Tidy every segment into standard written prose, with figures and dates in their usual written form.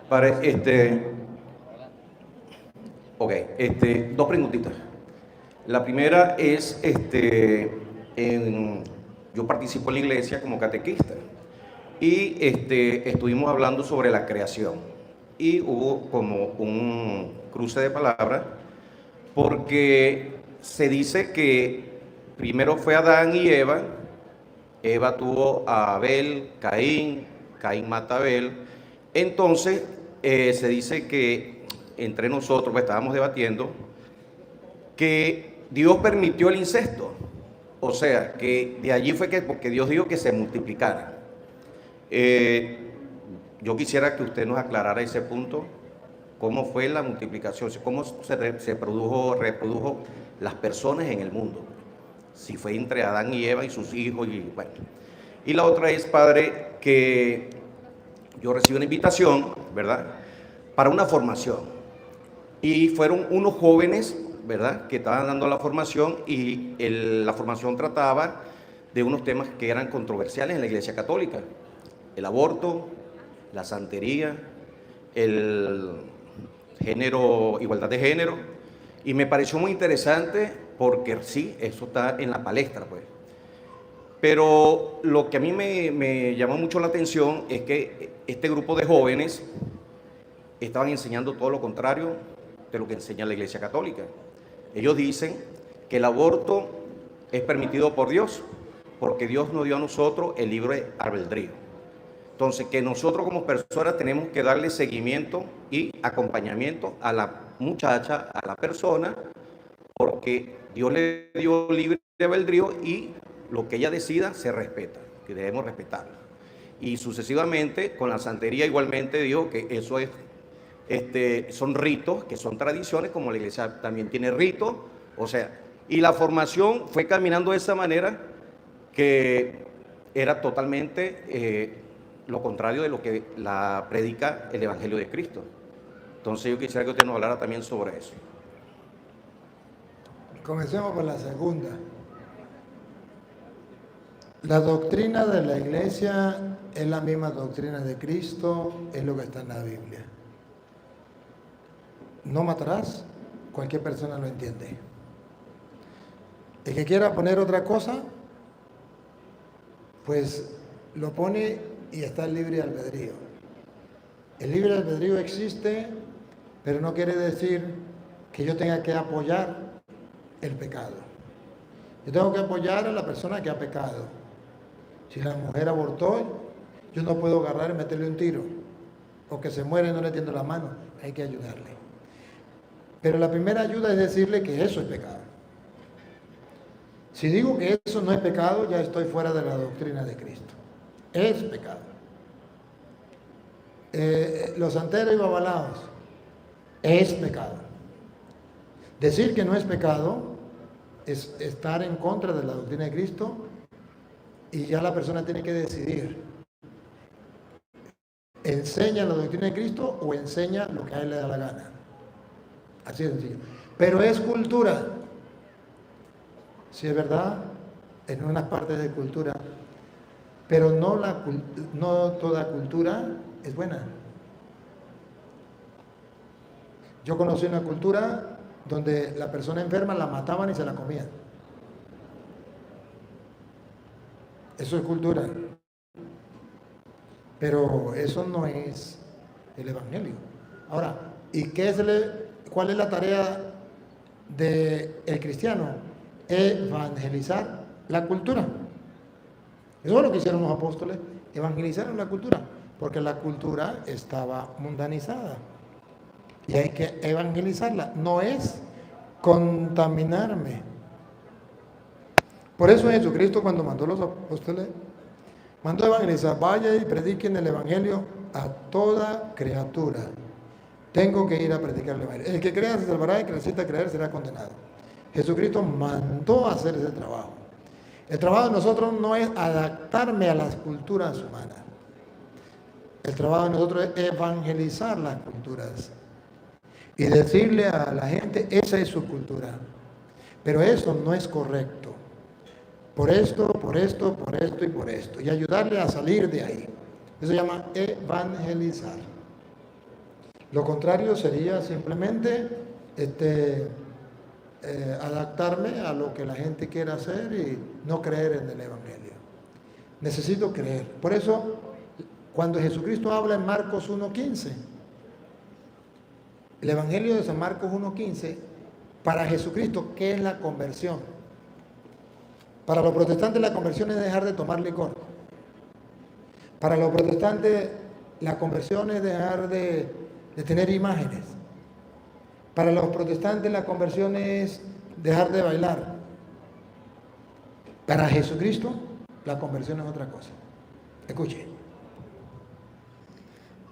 Para ok, dos preguntitas. La primera es, yo participo en la iglesia como catequista y estuvimos hablando sobre la creación y hubo como un cruce de palabras porque se dice que primero fue Adán y Eva, Eva tuvo a Abel, Caín mata a Abel, entonces se dice que entre nosotros pues, estábamos debatiendo que Dios permitió el incesto, o sea, que de allí fue que, porque Dios dijo que se multiplicara. Yo quisiera que usted nos aclarara ese punto, cómo fue la multiplicación, cómo se reprodujo las personas en el mundo, si fue entre Adán y Eva y sus hijos, y bueno. Y la otra es, padre, que yo recibí una invitación, ¿verdad?, para una formación, y fueron unos jóvenes, ¿verdad?, que estaban dando la formación, y la formación trataba de unos temas que eran controversiales en la Iglesia Católica: el aborto, la santería, el género, igualdad de género, y me pareció muy interesante porque sí, eso está en la palestra, pues. Pero lo que a mí me llamó mucho la atención es que este grupo de jóvenes estaban enseñando todo lo contrario de lo que enseña la Iglesia Católica. Ellos dicen que el aborto es permitido por Dios, porque Dios nos dio a nosotros el libre albedrío. Entonces, que nosotros como personas tenemos que darle seguimiento y acompañamiento a la muchacha, a la persona, porque Dios le dio libre albedrío y lo que ella decida se respeta, que debemos respetarlo. Y sucesivamente, con la santería igualmente dijo que eso es, son ritos, que son tradiciones, como la iglesia también tiene ritos, o sea, y la formación fue caminando de esa manera que era totalmente lo contrario de lo que la predica el Evangelio de Cristo. Entonces yo quisiera que usted nos hablara también sobre eso. Comencemos por la segunda. La doctrina de la iglesia es la misma doctrina de Cristo, es lo que está en la Biblia. No matarás, cualquier persona lo entiende. El que quiera poner otra cosa, pues lo pone y está el libre albedrío. El libre albedrío existe, pero no quiere decir que yo tenga que apoyar el pecado. Yo tengo que apoyar a la persona que ha pecado. Si la mujer abortó, yo no puedo agarrar y meterle un tiro, o que se muere y no le tiendo la mano. Hay que ayudarle. Pero la primera ayuda es decirle que eso es pecado. Si digo que eso no es pecado, ya estoy fuera de la doctrina de Cristo. Es pecado. Los santeros y babalaos, es pecado. Decir que no es pecado es estar en contra de la doctrina de Cristo, y ya la persona tiene que decidir: ¿enseña la doctrina de Cristo o enseña lo que a él le da la gana? Así de sencillo. Pero es cultura. Sí, es verdad, en unas partes de cultura, pero no toda cultura es buena. Yo conocí una cultura donde la persona enferma la mataban y se la comían. Eso es cultura. Pero eso no es el Evangelio. Ahora, ¿y cuál es la tarea del cristiano? Evangelizar la cultura. Eso es lo que hicieron los apóstoles, evangelizaron la cultura, porque la cultura estaba mundanizada y hay que evangelizarla. No es contaminarme. Por eso Jesucristo, cuando mandó a los apóstoles, mandó a evangelizar: vaya y prediquen el evangelio a toda criatura. Tengo que ir a predicar el evangelio. El que crea se salvará, el que necesita creer será condenado. Jesucristo mandó a hacer ese trabajo. El trabajo de nosotros no es adaptarme a las culturas humanas. El trabajo de nosotros es evangelizar las culturas y decirle a la gente: esa es su cultura. Pero eso no es correcto. Por esto, por esto, por esto y por esto. Y ayudarle a salir de ahí. Eso se llama evangelizar. Lo contrario sería simplemente adaptarme a lo que la gente quiera hacer y no creer en el Evangelio. Necesito creer. Por eso, cuando Jesucristo habla en Marcos 1:15, el Evangelio de San Marcos 1:15, para Jesucristo, ¿qué es la conversión? Para los protestantes la conversión es dejar de tomar licor. Para los protestantes la conversión es dejar de tener imágenes. Para los protestantes la conversión es dejar de bailar. Para Jesucristo la conversión es otra cosa. Escuche.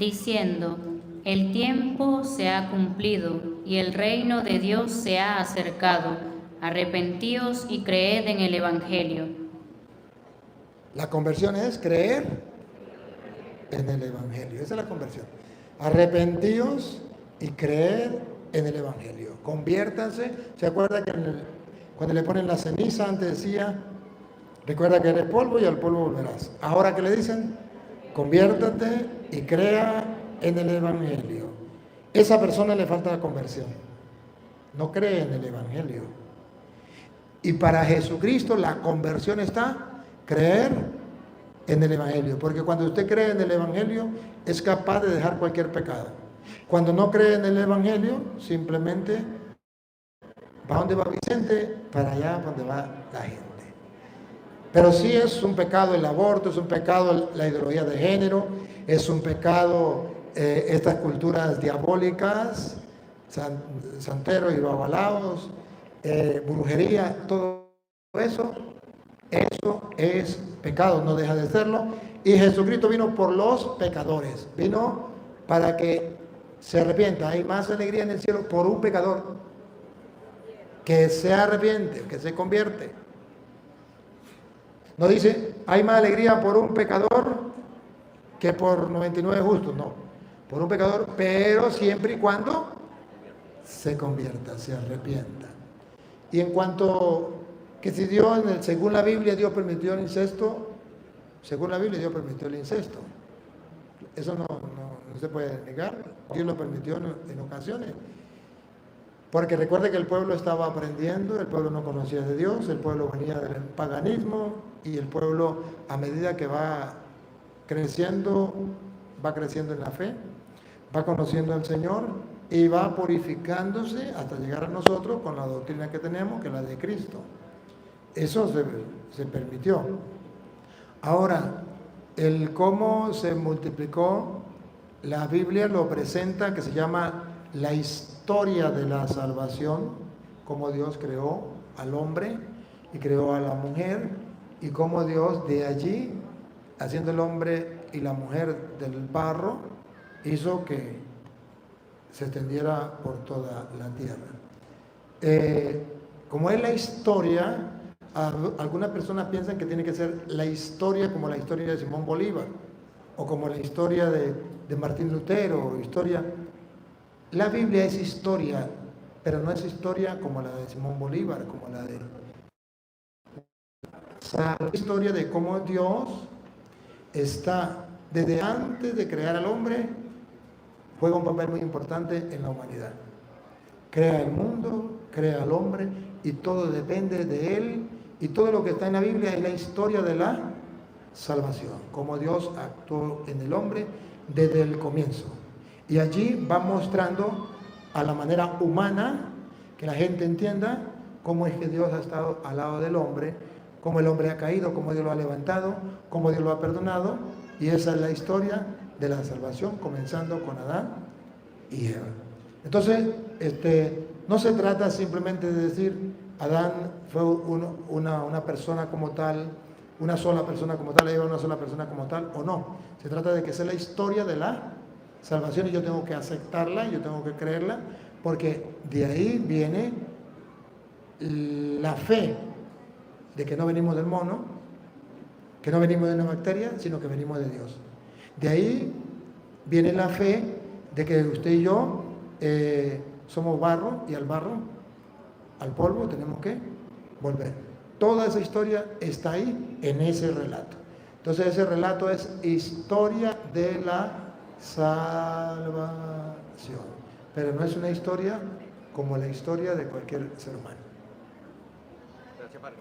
Diciendo, el tiempo se ha cumplido y el reino de Dios se ha acercado. Arrepentíos y creed en el Evangelio. La conversión es creer en el Evangelio. Esa es la conversión. Arrepentíos y creed en el Evangelio. Conviértanse. ¿Se acuerda que cuando le ponen la ceniza antes decía, recuerda que eres polvo y al polvo volverás? Ahora que le dicen, conviértate y crea en el Evangelio. Esa persona le falta la conversión. No cree en el Evangelio. Y para Jesucristo la conversión está creer en el Evangelio. Porque cuando usted cree en el Evangelio es capaz de dejar cualquier pecado. Cuando no cree en el Evangelio, simplemente va donde va Vicente, para allá donde va la gente. Pero sí es un pecado el aborto, es un pecado la ideología de género, es un pecado estas culturas diabólicas, santeros y babalaos, brujería, todo eso es pecado, no deja de serlo. Y Jesucristo vino por los pecadores, vino para que se arrepienta. Hay más alegría en el cielo por un pecador que se arrepiente, que se convierte. No dice, hay más alegría por un pecador que por 99 justos, no. Por un pecador, pero siempre y cuando se convierta, se arrepienta. Y en cuanto que si Dios, según la Biblia, Dios permitió el incesto, según la Biblia, Dios permitió el incesto. Eso no se puede negar. Dios lo permitió en ocasiones. Porque recuerde que el pueblo estaba aprendiendo, el pueblo no conocía de Dios, el pueblo venía del paganismo y el pueblo, a medida que va creciendo en la fe, va conociendo al Señor y va purificándose hasta llegar a nosotros con la doctrina que tenemos, que es la de Cristo. Eso se permitió. Ahora, el cómo se multiplicó, la Biblia lo presenta, que se llama la historia de la salvación, cómo Dios creó al hombre y creó a la mujer, y cómo Dios de allí, haciendo el hombre y la mujer del barro, hizo que se extendiera por toda la tierra. Como es la historia, algunas personas piensan que tiene que ser la historia como la historia de Simón Bolívar, o como la historia de Martín Lutero, historia. La Biblia es historia, pero no es historia como la de Simón Bolívar, como la de... La historia de cómo Dios está, desde antes de crear al hombre, juega un papel muy importante en la humanidad. Crea el mundo, crea al hombre, y todo depende de él, y todo lo que está en la Biblia es la historia de la salvación, cómo Dios actuó en el hombre desde el comienzo. Y allí va mostrando a la manera humana, que la gente entienda cómo es que Dios ha estado al lado del hombre, cómo el hombre ha caído, cómo Dios lo ha levantado, cómo Dios lo ha perdonado. Y esa es la historia de la salvación, comenzando con Adán y Eva. Entonces, no se trata simplemente de decir, Adán fue una persona como tal, una sola persona como tal, Eva una sola persona como tal, o no. Se trata de que sea la historia de la salvación y yo tengo que aceptarla, yo tengo que creerla, porque de ahí viene la fe de que no venimos del mono, que no venimos de una bacteria, sino que venimos de Dios. De ahí viene la fe de que usted y yo somos barro, y al barro, al polvo, tenemos que volver. Toda esa historia está ahí en ese relato. Entonces ese relato es historia de la salvación. pero no es una historia como la historia de cualquier ser humano. Gracias, Padre.